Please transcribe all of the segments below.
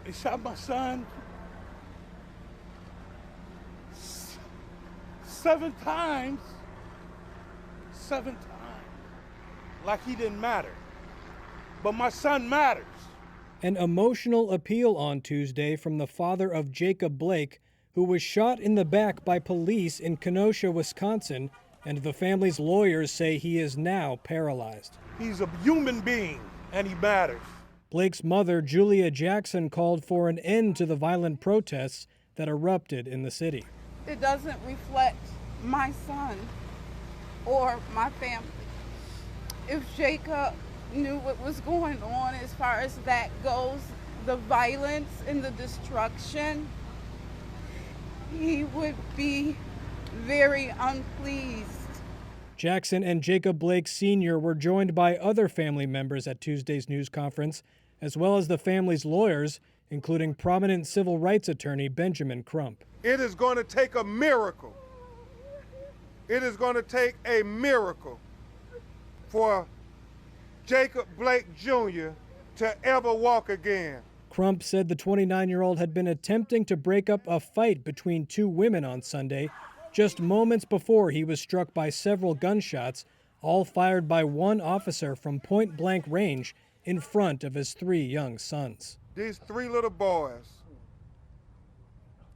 They shot my son 7 times. 7 times. Like he didn't matter. But my son matters. An emotional appeal on Tuesday from the father of Jacob Blake, who was shot in the back by police in Kenosha, Wisconsin, and the family's lawyers say he is now paralyzed. He's a human being, and he matters. Blake's mother, Julia Jackson, called for an end to the violent protests that erupted in the city. It doesn't reflect my son or my family. If Jacob knew what was going on as far as that goes, the violence and the destruction, he would be very unpleased. Jackson and Jacob Blake Sr. were joined by other family members at Tuesday's news conference, as well as the family's lawyers, including prominent civil rights attorney Benjamin Crump. It is going to take a miracle. It is going to take a miracle for Jacob Blake Jr. to ever walk again. Crump said the 29-year-old had been attempting to break up a fight between 2 women on Sunday, just moments before he was struck by several gunshots, all fired by one officer from point-blank range in front of his 3 young sons. These 3 little boys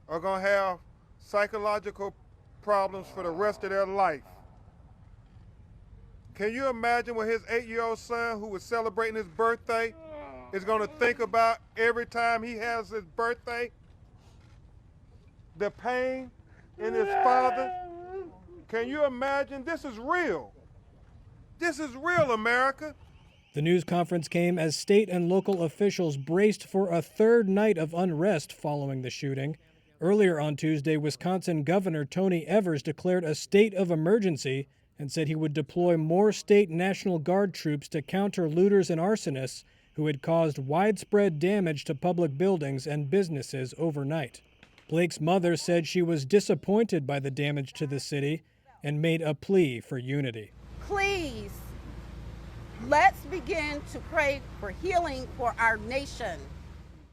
are going to have psychological problems for the rest of their life. Can you imagine what his 8-year-old son, who was celebrating his birthday, is going to think about every time he has his birthday? The pain in his father? Can you imagine? This is real. This is real, America. The news conference came as state and local officials braced for a 3rd night of unrest following the shooting. Earlier on Tuesday, Wisconsin Governor Tony Evers declared a state of emergency and said he would deploy more state National Guard troops to counter looters and arsonists who had caused widespread damage to public buildings and businesses overnight. Blake's mother said she was disappointed by the damage to the city and made a plea for unity. Please, let's begin to pray for healing for our nation.